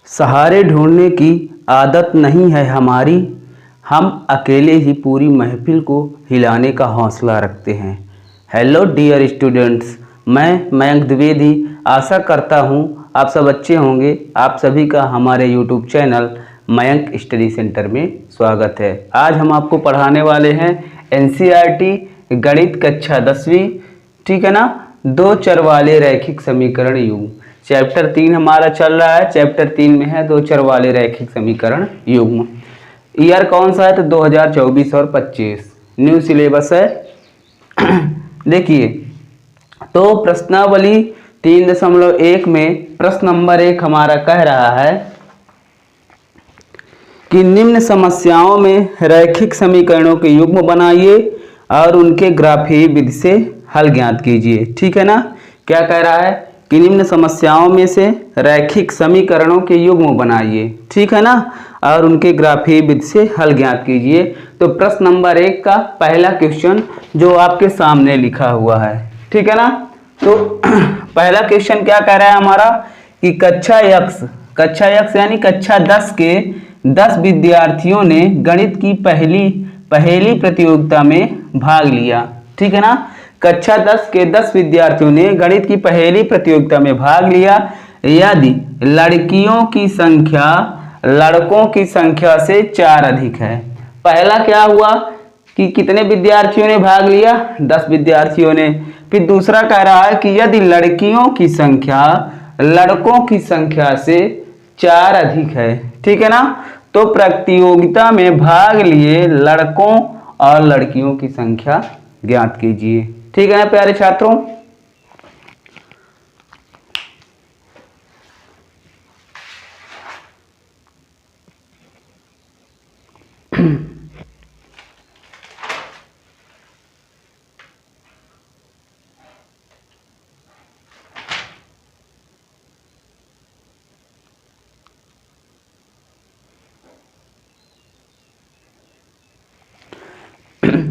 सहारे ढूंढने की आदत नहीं है हमारी, हम अकेले ही पूरी महफिल को हिलाने का हौसला रखते हैं। हेलो डियर स्टूडेंट्स, मैं मयंक द्विवेदी आशा करता हूँ आप सब अच्छे होंगे। आप सभी का हमारे YouTube channel Mayank study centre में स्वागत है। आज हम आपको पढ़ाने वाले हैं एनसीईआरटी गणित कक्षा 10वीं, ठीक है ना। दो चर वाले रैखिक समीकरण युग्म चैप्टर 3 हमारा चल रहा है। चैप्टर 3 में है दो चर वाले रैखिक समीकरण युग्म। ईयर कौन सा है तो 2024 और 25 न्यू सिलेबस है। देखिए तो प्रश्नावली 3.1 में प्रश्न नंबर 1 हमारा कह रहा है कि निम्न समस्याओं में रैखिक समीकरणों के युग्म बनाइए और उनके ग्राफीय विधि से हल ज्ञात कीजिए। ठीक है ना। क्या कह रहा है कि निम्न समस्याओं में से रैखिक समीकरणों के युग्म बनाइए, ठीक है ना, और उनके ग्राफीय विधि से हल ज्ञात कीजिए। तो प्रश्न नंबर 1 का पहला क्वेश्चन जो आपके सामने लिखा हुआ है, ठीक है ना। तो पहला क्वेश्चन क्या कह रहा है हमारा कि कक्षा यक्स यानी कक्षा 10 के 10 विद्यार्थियों ने गणित की पहली प्रतियोगिता में भाग लिया, ठीक है ना। कक्षा 10 के 10 विद्यार्थियों ने गणित की पहली प्रतियोगिता में भाग लिया यदि लड़कियों की संख्या लड़कों की संख्या से 4 अधिक है। पहला क्या हुआ कि कितने विद्यार्थियों ने भाग लिया, 10 विद्यार्थियों ने। फिर दूसरा कह रहा है कि यदि लड़कियों की संख्या लड़कों की संख्या से 4 अधिक है, ठीक है ना। तो प्रतियोगिता में भाग लिए लड़कों और लड़कियों की संख्या ज्ञात कीजिए। ठीक है ना प्यारे छात्रों।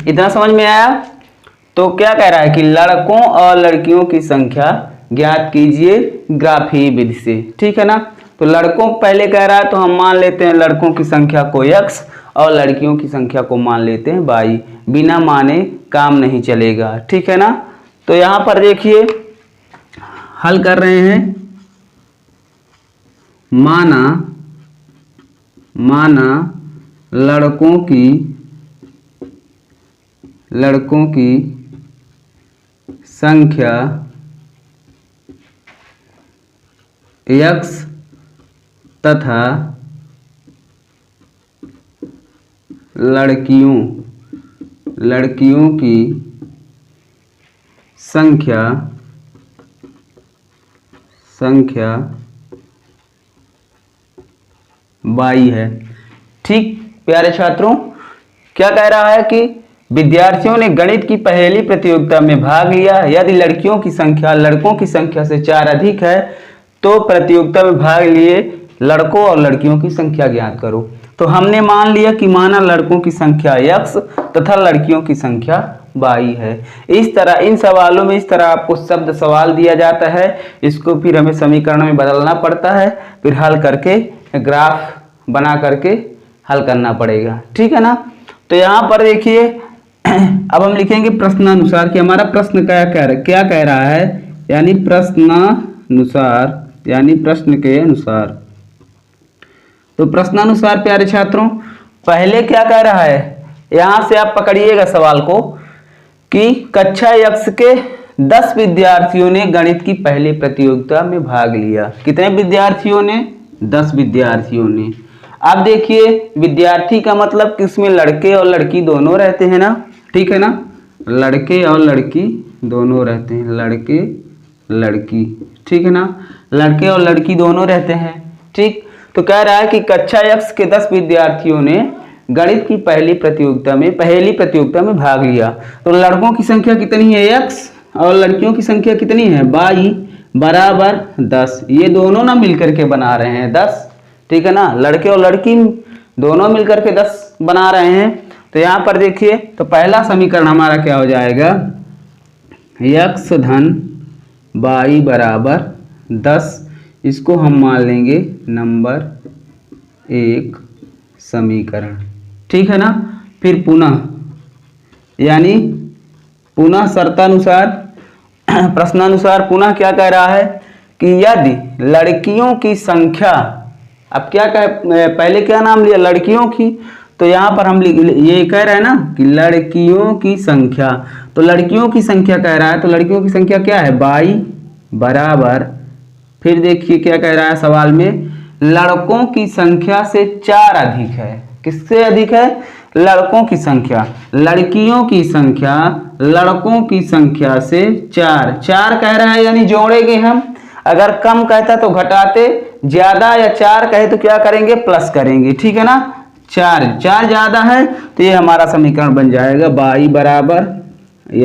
इतना समझ में आया। तो क्या कह रहा है कि लड़कों और लड़कियों की संख्या ज्ञात कीजिए ग्राफीय विधि से, ठीक है ना। तो लड़कों पहले कह रहा है तो हम मान लेते हैं लड़कों की संख्या को x और लड़कियों की संख्या को मान लेते हैं y। बिना माने काम नहीं चलेगा, ठीक है ना। तो यहां पर देखिए हल कर रहे हैं। माना लड़कों की संख्या x तथा लड़कियों की संख्या y है। ठीक प्यारे छात्रों, क्या कह रहा है कि विद्यार्थियों ने गणित की पहली प्रतियोगिता में भाग लिया यदि लड़कियों की संख्या लड़कों की संख्या से 4 अधिक है तो प्रतियोगिता में भाग लिए लड़कों और लड़कियों की संख्या ज्ञात करो। तो हमने मान लिया कि माना लड़कों की संख्या x तथा लड़कियों की संख्या y है। इस तरह इन सवालों में इस तरह आपको शब्द सवाल दिया जाता है, इसको फिर हमें समीकरण में बदलना पड़ता है, फिर हल करके ग्राफ बना करके हल करना पड़ेगा, ठीक है ना। तो यहाँ पर देखिए अब हम लिखेंगे प्रश्नानुसार कि हमारा प्रश्न क्या कह रहा है, यानी प्रश्न के अनुसार। तो प्रश्नानुसार प्यारे छात्रों पहले क्या कह रहा है, यहां से आप पकड़िएगा सवाल को कि कक्षा यक्ष के 10 विद्यार्थियों ने गणित की पहली प्रतियोगिता में भाग लिया। कितने विद्यार्थियों ने, 10 विद्यार्थियों ने। अब देखिए विद्यार्थी का मतलब कि उसमें लड़के और लड़की दोनों रहते हैं ना, ठीक है ना। लड़के और लड़की दोनों रहते हैं, लड़के लड़की, ठीक है ना। लड़के और लड़की दोनों रहते हैं, ठीक। तो कह रहा है कि कक्षा यक्ष के 10 विद्यार्थियों ने गणित की पहली प्रतियोगिता में भाग लिया। तो लड़कों की संख्या कितनी है x और लड़कियों की संख्या कितनी है y बराबर 10। ये दोनों ना मिलकर के बना रहे हैं 10, ठीक है ना। लड़के और लड़की दोनों मिलकर के 10 बना रहे हैं। तो यहाँ पर देखिए तो पहला समीकरण हमारा क्या हो जाएगा, x धन y बराबर 10। इसको हम मान लेंगे नंबर 1 समीकरण। ठीक है ना। फिर पुनः यानी पुनः शर्तानुसार प्रश्नानुसार पुनः क्या कह रहा है कि यदि लड़कियों की संख्या, अब क्या कह, पहले क्या नाम लिया लड़कियों की, तो यहाँ पर हम ये कह रहे हैं ना कि लड़कियों की संख्या, तो लड़कियों की संख्या कह रहा है, तो लड़कियों की संख्या क्या है बाई बराबर, फिर देखिए क्या कह रहा है सवाल में, लड़कों की संख्या से 4 अधिक है। किससे अधिक है? लड़कों की संख्या। लड़कियों की संख्या लड़कों की संख्या से 4 कह रहा है, यानी जोड़ेंगे हम। अगर कम कहता तो घटाते, ज्यादा या 4 कहे तो क्या करेंगे प्लस करेंगे। ठीक है ना। 4 ज्यादा है तो ये हमारा समीकरण बन जाएगा बाई बराबर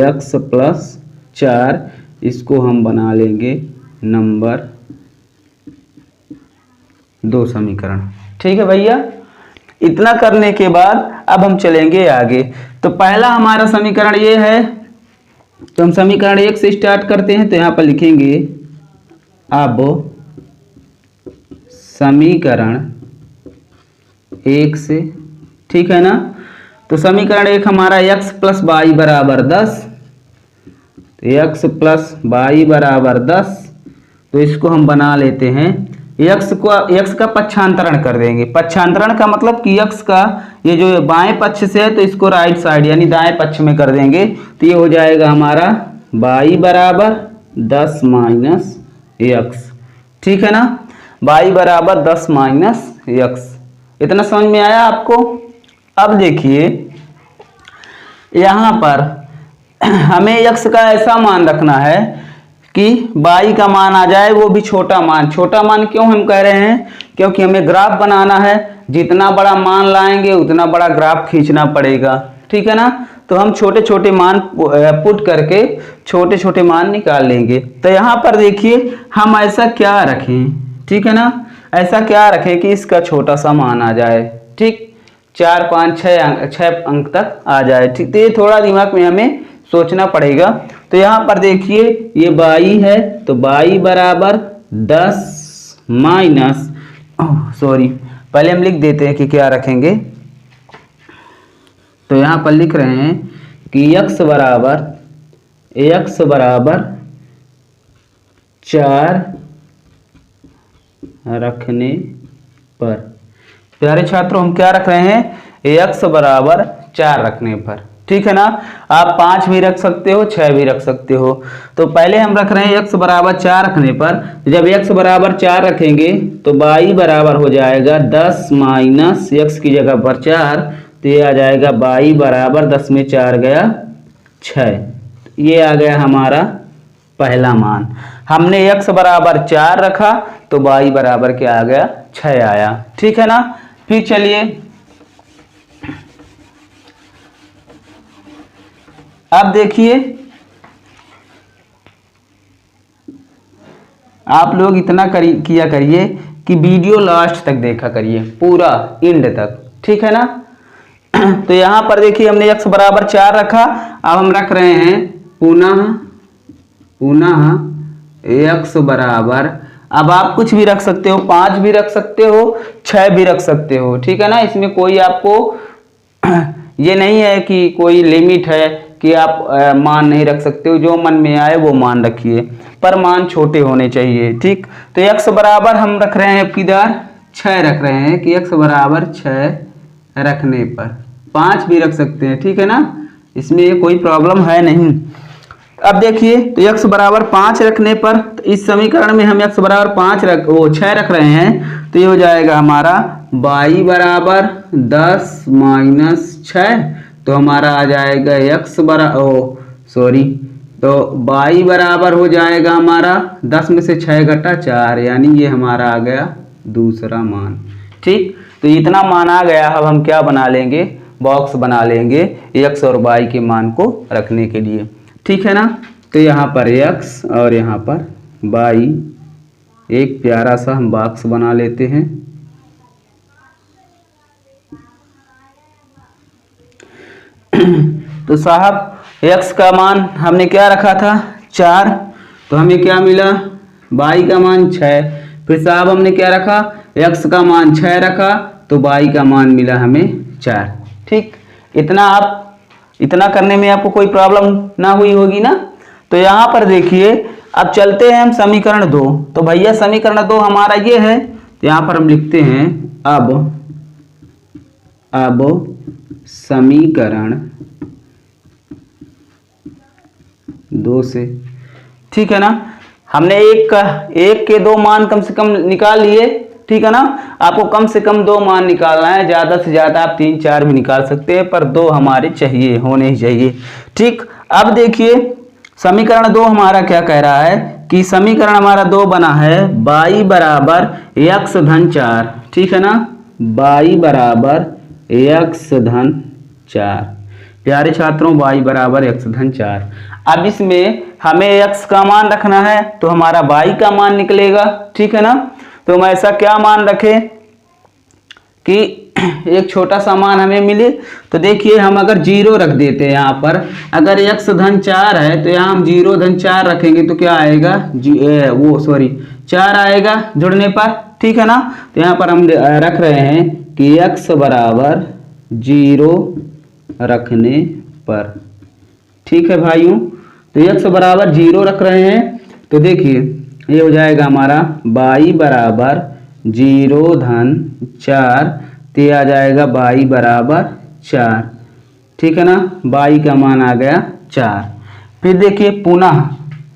x प्लस 4। इसको हम बना लेंगे नंबर 2 समीकरण। ठीक है भैया। इतना करने के बाद अब हम चलेंगे आगे। तो पहला हमारा समीकरण ये है, तो हम समीकरण 1 से स्टार्ट करते हैं। तो यहाँ पर लिखेंगे अब समीकरण 1 से। ठीक है ना। तो समीकरण 1 हमारा x प्लस बाई बराबर 10, x प्लस बाई बराबर 10। तो इसको हम बना लेते हैं, x का पक्षांतरण कर देंगे। पक्षांतरण का मतलब कि x का ये जो बाएं पक्ष से है तो इसको राइट साइड यानी दाएं पक्ष में कर देंगे। तो ये हो जाएगा हमारा बाई बराबर 10 माइनस x। ठीक है ना। बाई बराबर 10 माइनस x। इतना समझ में आया आपको। अब देखिए यहाँ पर हमें x का ऐसा मान रखना है कि बाई का मान आ जाए वो भी छोटा मान। छोटा मान क्यों हम कह रहे हैं? क्योंकि हमें ग्राफ बनाना है। जितना बड़ा मान लाएंगे उतना बड़ा ग्राफ खींचना पड़ेगा। ठीक है ना। तो हम छोटे छोटे मान पुट करके छोटे छोटे मान निकाल लेंगे। तो यहाँ पर देखिए हम ऐसा क्या रखें। ठीक है ना। ऐसा क्या रखें कि इसका छोटा सा मान आ जाए। ठीक, 4 5 6 अंक तक आ जाए। ठीक, तो ये थोड़ा दिमाग में हमें सोचना पड़ेगा। तो यहाँ पर देखिए ये बाई है, तो बाई बराबर 10 माइनस, सॉरी पहले हम लिख देते हैं कि क्या रखेंगे। तो यहाँ पर लिख रहे हैं कि x बराबर 4 रखने पर। प्यारे छात्रों हम क्या रख रहे हैं? x बराबर 4 रखने पर। ठीक है ना। आप 5 भी रख सकते हो, 6 भी रख सकते हो। तो पहले हम रख रहे हैं x बराबर 4 रखने पर। जब x बराबर 4 रखेंगे तो बाई बराबर हो जाएगा 10 माइनस x की जगह पर 4। तो ये आ जाएगा बाई बराबर 10 में 4 गया 6। ये आ गया हमारा पहला मान। हमने x बराबर 4 रखा तो बाई बराबर क्या आ गया? 6 आया। ठीक है ना। फिर चलिए अब देखिए, आप लोग इतना किया करिए कि वीडियो लास्ट तक देखा करिए, पूरा एंड तक। ठीक है ना। तो यहाँ पर देखिए हमने x बराबर 4 रखा। अब हम रख रहे हैं पुनः x बराबर, अब आप कुछ भी रख सकते हो, 5 भी रख सकते हो, 6 भी रख सकते हो। ठीक है ना। इसमें कोई आपको ये नहीं है कि कोई लिमिट है कि आप मान नहीं रख सकते हो। जो मन में आए वो मान रखिए, पर मान छोटे होने चाहिए। ठीक, तो x बराबर हम रख रहे हैं किधर? 6 रख रहे हैं कि x बराबर 6 रखने पर। 5 भी रख सकते हैं। ठीक है ना। इसमें कोई प्रॉब्लम है नहीं। अब देखिए तो x बराबर 5 रखने पर, तो इस समीकरण में हम x बराबर 6 रख रहे हैं। तो ये हो जाएगा हमारा बाई बराबर 10 माइनस 6। तो हमारा आ जाएगा x बराबर तो बाई बराबर हो जाएगा हमारा 10 में से 6 घटा 4, यानी ये हमारा आ गया दूसरा मान। ठीक, तो इतना मान आ गया। अब हम क्या बना लेंगे? बॉक्स बना लेंगे x और y के मान को रखने के लिए। ठीक है ना। तो यहाँ पर x और यहाँ पर y, एक प्यारा सा हम बॉक्स बना लेते हैं। तो साहब x का मान हमने क्या रखा था? 4। तो हमें क्या मिला? y का मान 6। फिर साहब हमने क्या रखा, x का मान 6 रखा तो y का मान मिला हमें 4। ठीक, इतना करने में आपको कोई प्रॉब्लम ना हुई होगी ना। तो यहाँ पर देखिए, अब चलते हैं हम समीकरण 2। तो भैया समीकरण 2 हमारा ये है, तो यहाँ पर हम लिखते हैं अब समीकरण 2 से, ठीक है ना, हमने एक के 2 मान कम से कम निकाल लिए, ठीक है ना। आपको कम से कम 2 मान निकालना है, ज़्यादा से ज़्यादा आप 3 4 भी निकाल सकते हैं, पर 2 हमारे चाहिए, होने ही चाहिए। ठीक, अब देखिए समीकरण 2 हमारा क्या कह रहा है कि समीकरण हमारा 2 बना है y बराबर x धन 4, ठीक है ना, y बराबर x धन 4। प्यारे छात्रों, y बराबर x धन 4। अब इसमें हमें x का मान रखना है तो हमारा y का मान निकलेगा, ठीक है ना। तो हम ऐसा क्या मान रखें कि एक छोटा सा मान हमें मिले। तो देखिए, हम अगर 0 रख देते हैं यहाँ पर, अगर x धन 4 है तो यहाँ हम 0 धन 4 रखेंगे तो क्या आएगा, 4 आएगा जुड़ने पर, ठीक है ना। तो यहाँ पर हम रख रहे हैं कि x बराबर 0 रखने पर, ठीक है भाइयों। तो x बराबर 0 रख रहे हैं तो देखिए ये हो जाएगा हमारा y बराबर 0 धन 4, तो आ जाएगा y बराबर 4, ठीक है ना, y का मान आ गया 4। फिर देखिए पुनः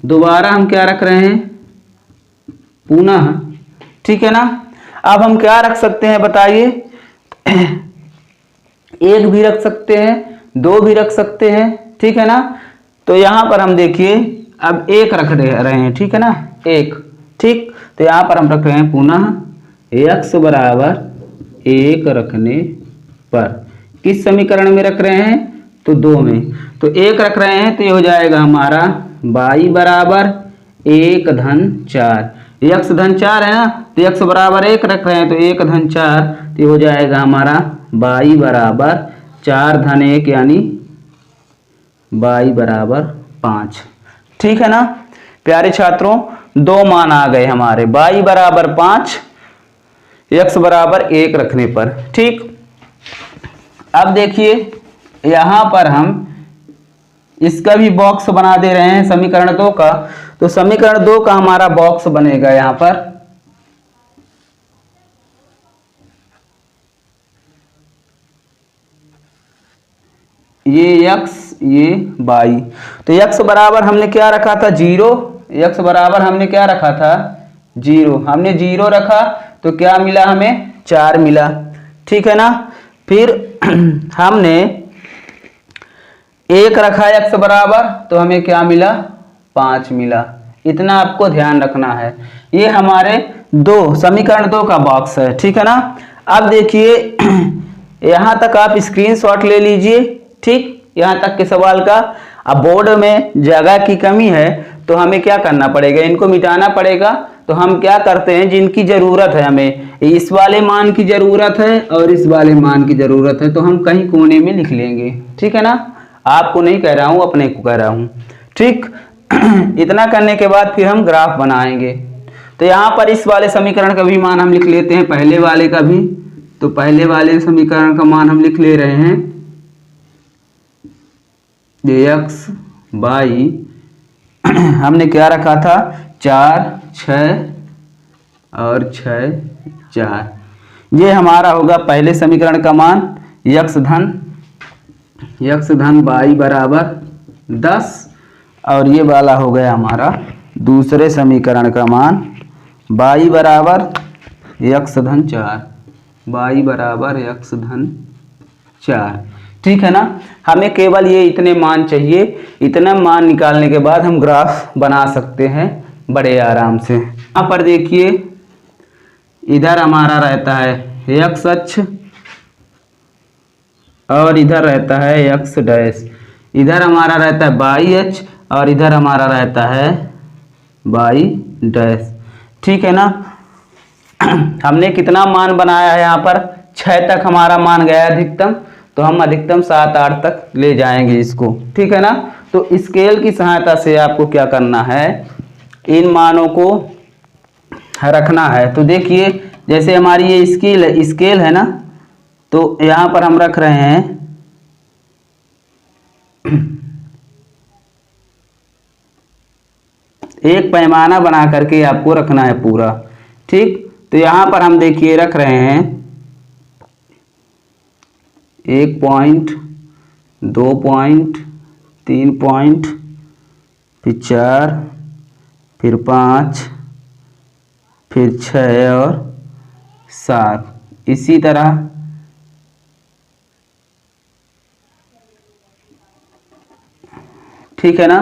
दोबारा हम क्या रख रहे हैं, पुनः, ठीक है ना। अब हम क्या रख सकते हैं बताइए, 1 भी रख सकते हैं, 2 भी रख सकते हैं, ठीक है ना। तो यहाँ पर हम देखिए अब 1 रख रहे हैं, ठीक है ना, 1, ठीक। तो यहाँ पर हम रख रहे हैं पुनः x बराबर 1 रखने पर, किस समीकरण में रख रहे हैं, तो 2 में। तो 1 रख रहे हैं तो ये हो जाएगा हमारा y बराबर 1 धन 4, x धन 4 है ना, तो x बराबर 1 रख रहे हैं तो 1 धन 4, तो ये हो जाएगा हमारा y बराबर 4 धन 1 यानी y बराबर 5, ठीक है ना। प्यारे छात्रों, 2 मान आ गए हमारे, y बराबर 5, x बराबर 1 रखने पर, ठीक। अब देखिए यहाँ पर हम इसका भी बॉक्स बना दे रहे हैं समीकरण 2 का। तो समीकरण 2 का हमारा बॉक्स बनेगा यहाँ पर, ये x ये y। तो x बराबर हमने क्या रखा था, 0, x बराबर हमने क्या रखा था, 0, हमने 0 रखा तो क्या मिला हमें, 4 मिला, ठीक है ना। फिर हमने 1 रखा x बराबर तो हमें क्या मिला, 5 मिला। इतना आपको ध्यान रखना है, ये हमारे समीकरण 2 का बॉक्स है, ठीक है ना। अब देखिए यहाँ तक आप स्क्रीनशॉट ले लीजिए, ठीक, यहाँ तक के सवाल का। अब बोर्ड में जगह की कमी है तो हमें क्या करना पड़ेगा, इनको मिटाना पड़ेगा। तो हम क्या करते हैं, जिनकी ज़रूरत है, हमें इस वाले मान की ज़रूरत है और इस वाले मान की ज़रूरत है, तो हम कहीं कोने में लिख लेंगे, ठीक है ना। आपको नहीं कह रहा हूँ, अपने को कह रहा हूँ, ठीक। इतना करने के बाद फिर हम ग्राफ बनाएंगे। तो यहाँ पर इस वाले समीकरण का भी मान हम लिख लेते हैं, पहले वाले का भी। तो पहले वाले समीकरण का मान हम लिख ले रहे हैं, x बाई हमने क्या रखा था, 4 6 और 6 4। ये हमारा होगा पहले समीकरण का मान, x धन y बराबर 10, और ये वाला हो गया हमारा दूसरे समीकरण का मान, y बराबर x धन 4, y बराबर x धन 4, ठीक है ना। हमें केवल ये इतने मान चाहिए, इतना मान निकालने के बाद हम ग्राफ बना सकते हैं बड़े आराम से। यहाँ पर देखिए इधर हमारा रहता है x अक्ष और इधर रहता है x डैश, इधर हमारा रहता है y अक्ष और इधर हमारा रहता है y डैश, ठीक है ना। हमने कितना मान बनाया है यहाँ पर, 6 तक हमारा मान गया अधिकतम, तो हम अधिकतम 7 8 तक ले जाएंगे इसको, ठीक है ना। तो स्केल की सहायता से आपको क्या करना है, इन मानों को रखना है। तो देखिए जैसे हमारी ये स्केल है ना, तो यहाँ पर हम रख रहे हैं एक पैमाना बना करके आपको रखना है पूरा। ठीक, तो यहाँ पर हम देखिए रख रहे हैं 1 पॉइंट, 2 पॉइंट, 3 पॉइंट, फिर 4, फिर 5, फिर 6 और 7, इसी तरह ठीक है ना।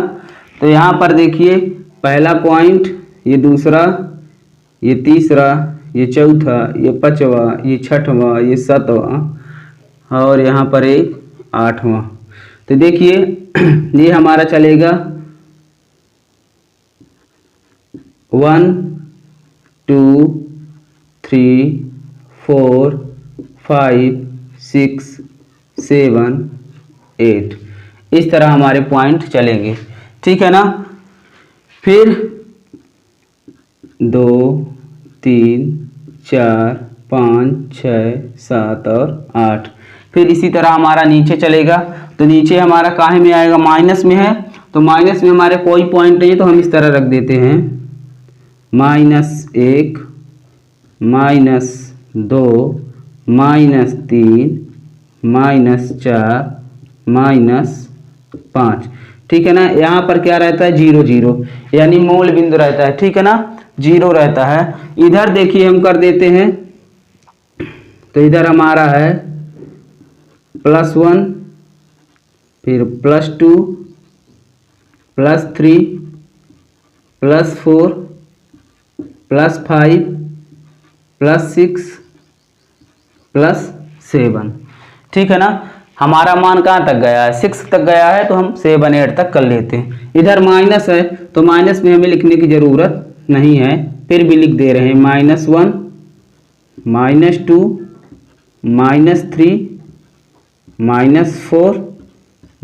तो यहाँ पर देखिए पहला पॉइंट, ये दूसरा, ये तीसरा, ये चौथा, ये पांचवा, ये छठवां, ये सातवां और यहाँ पर एक 8वां। तो देखिए ये हमारा चलेगा 1 2 3 4 5 6 7 8, इस तरह हमारे पॉइंट चलेंगे। ठीक है ना। फिर 2 3 4 5 6 7 और 8, फिर इसी तरह हमारा नीचे चलेगा। तो नीचे हमारा काहे में आएगा, माइनस में है, तो माइनस में हमारे कोई पॉइंट नहीं है, तो हम इस तरह रख देते हैं -1 -2 -3 -4 -5। ठीक है ना। यहाँ पर क्या रहता है, 0 0, यानी मूल बिंदु रहता है। ठीक है ना, 0 रहता है। इधर देखिए हम कर देते हैं, तो इधर हमारा है +1, फिर +2, +3, +4, +5, +6, +7। ठीक है ना। हमारा मान कहाँ तक गया है, 6 तक गया है, तो हम 7 8 तक कर लेते हैं। इधर माइनस है, तो माइनस में हमें लिखने की ज़रूरत नहीं है, फिर भी लिख दे रहे हैं -1 -2 -3 -4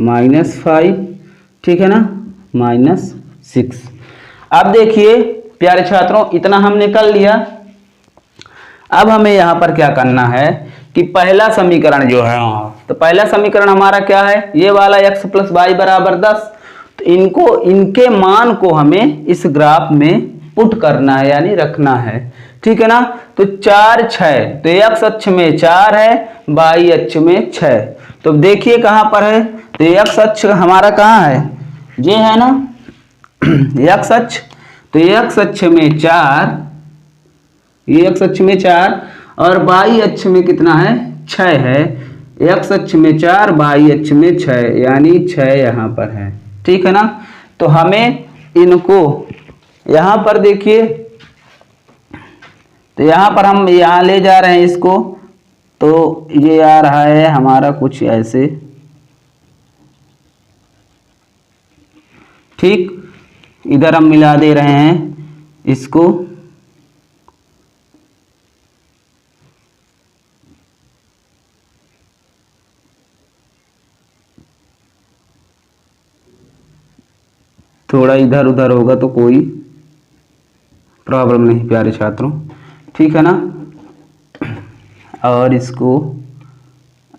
-5, ठीक है ना, -6। अब देखिए प्यारे छात्रों, इतना हमने कर लिया। अब हमें यहाँ पर क्या करना है कि पहला समीकरण जो है, तो पहला समीकरण हमारा क्या है, ये वाला x + y = 10। तो इनके मान को हमें इस ग्राफ में पुट करना है, यानी रखना है। ठीक है ना। तो 4 6, तो x अक्ष में 4 है, y अक्ष में 6। तो देखिए कहाँ पर है, तो x अक्ष हमारा कहाँ है, ये है ना x अक्ष। तो x अक्ष में 4, ये x अक्ष में 4 और y अक्ष में कितना है, 6 है। x अक्ष में 4, y अक्ष में 6, यानी 6 यहाँ पर है। ठीक है ना। तो हमें इनको यहाँ पर देखिए, तो यहाँ पर हम यहाँ ले जा रहे हैं इसको, तो ये आ रहा है हमारा कुछ ऐसे। ठीक, इधर हम मिला दे रहे हैं इसको, थोड़ा इधर उधर होगा तो कोई प्रॉब्लम नहीं प्यारे छात्रों। ठीक है ना। और इसको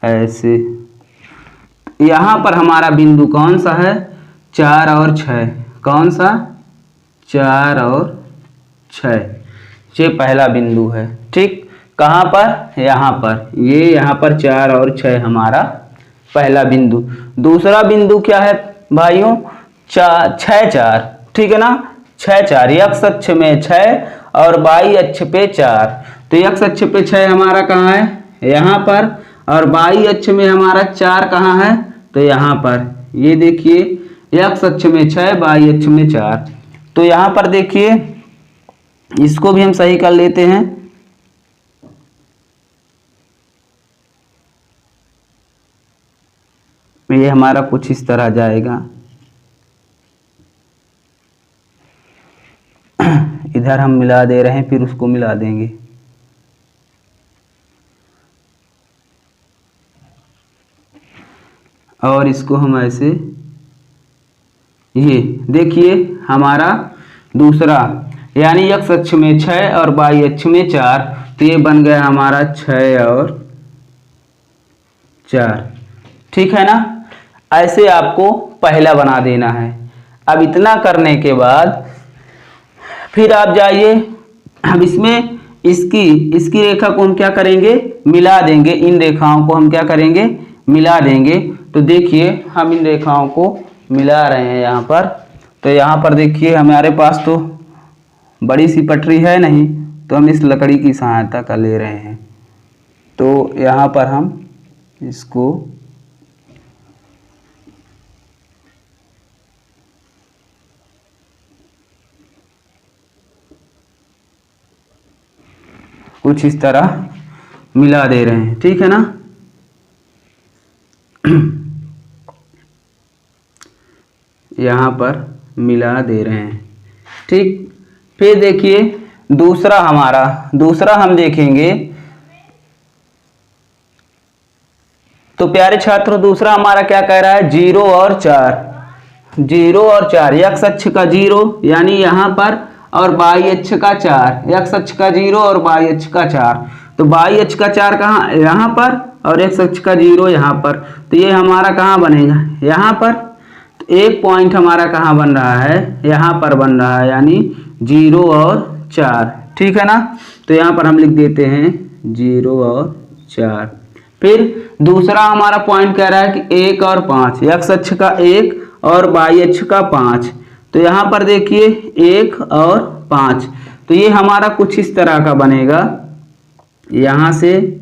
ऐसे, यहाँ पर हमारा बिंदु कौन सा है, 4 और 6। कौन सा, 4 और 6, ये पहला बिंदु है। ठीक, कहाँ पर, यहाँ पर, ये यहाँ पर 4 और 6 हमारा पहला बिंदु। दूसरा बिंदु क्या है भाइयों, 6 4। ठीक है ना, 6 4, x अक्ष में 6 और y अक्ष पे 4। तो x अक्ष पे 6 हमारा कहाँ है, यहाँ पर, और y अक्ष में हमारा 4 कहाँ है, तो यहाँ पर। ये देखिए x अक्ष में 6, y अक्ष में 4। तो यहाँ पर देखिए इसको भी हम सही कर लेते हैं। ये हमारा कुछ इस तरह जाएगा, इधर हम मिला दे रहे हैं, फिर उसको मिला देंगे। और इसको हम ऐसे, ये देखिए हमारा दूसरा, यानी x अक्ष में 6 और y अक्ष में 4, तो ये बन गया हमारा 6 और 4। ठीक है ना। ऐसे आपको पहला बना देना है। अब इतना करने के बाद फिर आप जाइए, अब इसमें इसकी रेखा को हम क्या करेंगे, मिला देंगे। इन रेखाओं को हम क्या करेंगे, मिला देंगे। तो देखिए हम इन रेखाओं को मिला रहे हैं यहाँ पर। तो यहाँ पर देखिए हमारे पास तो बड़ी सी पटरी है नहीं, तो हम इस लकड़ी की सहायता का ले रहे हैं। तो यहाँ पर हम इसको कुछ इस तरह मिला दे रहे हैं। ठीक है ना। यहाँ पर मिला दे रहे हैं। ठीक। फिर देखिए दूसरा हम देखेंगे। तो प्यारे छात्रों दूसरा हमारा क्या कह रहा है, 0 और 4। 0 और 4, x अक्ष का 0 यानी यहाँ पर, और y अक्ष का 4। x अक्ष का 0 और y अक्ष का 4। तो y अक्ष का 4 कहाँ, यहाँ पर, और x अक्ष का 0 यहाँ पर। तो ये हमारा कहाँ बनेगा, यहाँ पर। तो एक पॉइंट हमारा कहाँ बन रहा है, यहाँ पर बन रहा है, यानी 0 और 4। ठीक है ना। तो यहाँ पर हम लिख देते हैं 0 और 4। फिर दूसरा हमारा पॉइंट कह रहा है कि 1 और 5, x अक्ष का 1 और y अक्ष का 5। तो यहाँ पर देखिए 1 और 5, तो ये हमारा कुछ इस तरह का बनेगा। यहाँ से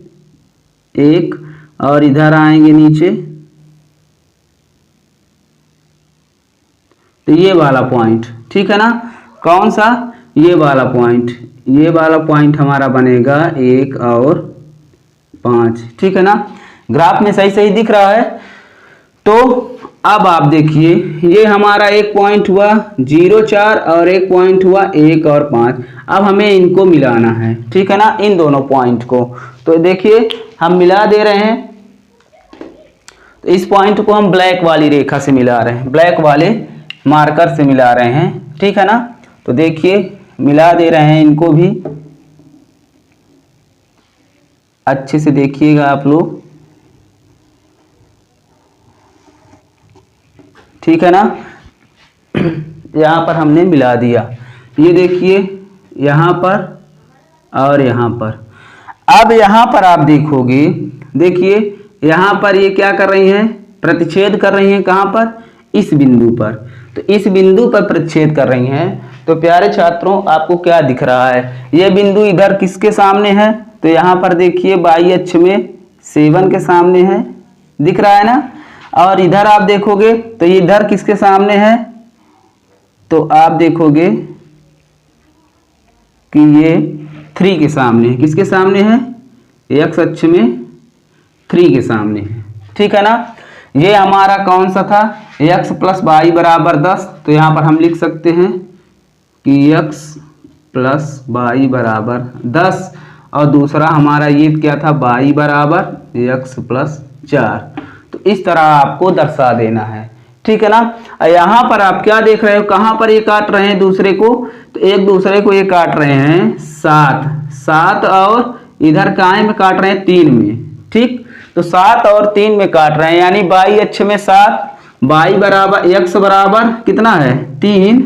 1 और इधर आएंगे नीचे, तो ये वाला पॉइंट। ठीक है ना। कौन सा, ये वाला पॉइंट। ये वाला पॉइंट हमारा बनेगा 1 और 5। ठीक है ना। ग्राफ में सही सही दिख रहा है। तो अब आप देखिए ये हमारा एक पॉइंट हुआ 0 4 और एक पॉइंट हुआ 1 और 5। अब हमें इनको मिलाना है। ठीक है ना, इन दोनों पॉइंट को। तो देखिए हम मिला दे रहे हैं। तो इस पॉइंट को हम ब्लैक वाली रेखा से मिला रहे हैं, ब्लैक वाले मार्कर से मिला रहे हैं। ठीक है ना। तो देखिए मिला दे रहे हैं इनको भी, अच्छे से देखिएगा आप लोग। ठीक है ना। यहाँ पर हमने मिला दिया, ये देखिए यहाँ पर और यहाँ पर। अब यहाँ पर आप देखोगे, देखिए यहाँ पर ये क्या कर रही हैं, प्रतिच्छेद कर रही हैं। कहाँ पर, इस बिंदु पर। तो इस बिंदु पर प्रतिच्छेद कर रही हैं। तो प्यारे छात्रों आपको क्या दिख रहा है, ये बिंदु इधर किसके सामने है, तो यहाँ पर देखिए y अक्ष में 7 के सामने है, दिख रहा है ना। और इधर आप देखोगे तो इधर किसके सामने है, तो आप देखोगे कि ये 3 के सामने है। किसके सामने है, x अक्ष में 3 के सामने है। ठीक है ना। ये हमारा कौन सा था, x प्लस वाई बराबर 10। तो यहाँ पर हम लिख सकते हैं कि x प्लस वाई बराबर 10, और दूसरा हमारा ये क्या था, y बराबर x प्लस 4। तो इस तरह आपको दर्शा देना है। ठीक है ना। यहाँ पर आप क्या देख रहे हो, कहाँ पर ये काट रहे हैं दूसरे को, तो एक दूसरे को ये काट रहे हैं 7 और इधर काय में काट रहे हैं 3 में। ठीक। तो 7 और 3 में काट रहे हैं, यानी y अक्ष में 7, y बराबर x बराबर कितना है 3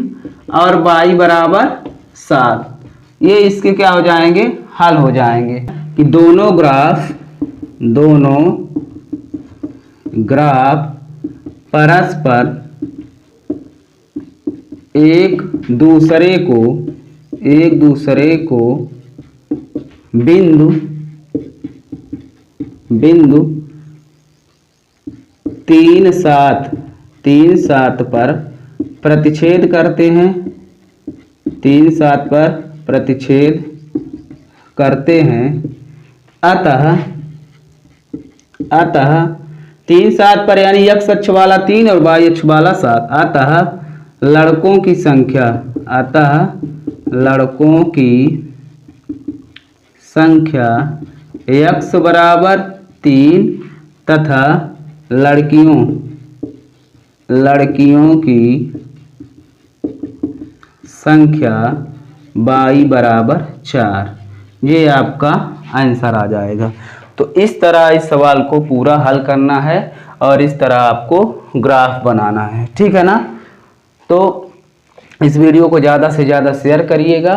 और y बराबर 7। ये इसके क्या हो जाएंगे, हल हो जाएंगे कि दोनों ग्राफ परस्पर एक दूसरे को बिंदु 3 7 पर प्रतिच्छेद करते हैं। 3 7 पर प्रतिच्छेद करते हैं। अतः 3 7 पर यानी x अक्ष वाला 3 और y अक्ष वाला 7। अतः लड़कों की संख्या x बराबर 3 तथा लड़कियों की संख्या y बराबर 4, ये आपका आंसर आ जाएगा। तो इस तरह इस सवाल को पूरा हल करना है और इस तरह आपको ग्राफ बनाना है, ठीक है ना। तो इस वीडियो को ज़्यादा से ज़्यादा शेयर करिएगा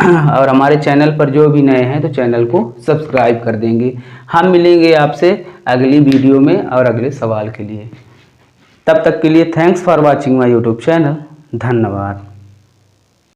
और हमारे चैनल पर जो भी नए हैं तो चैनल को सब्सक्राइब कर देंगे। हम मिलेंगे आपसे अगली वीडियो में और अगले सवाल के लिए। तब तक के लिए thanks for watching my YouTube channel. धन्यवाद।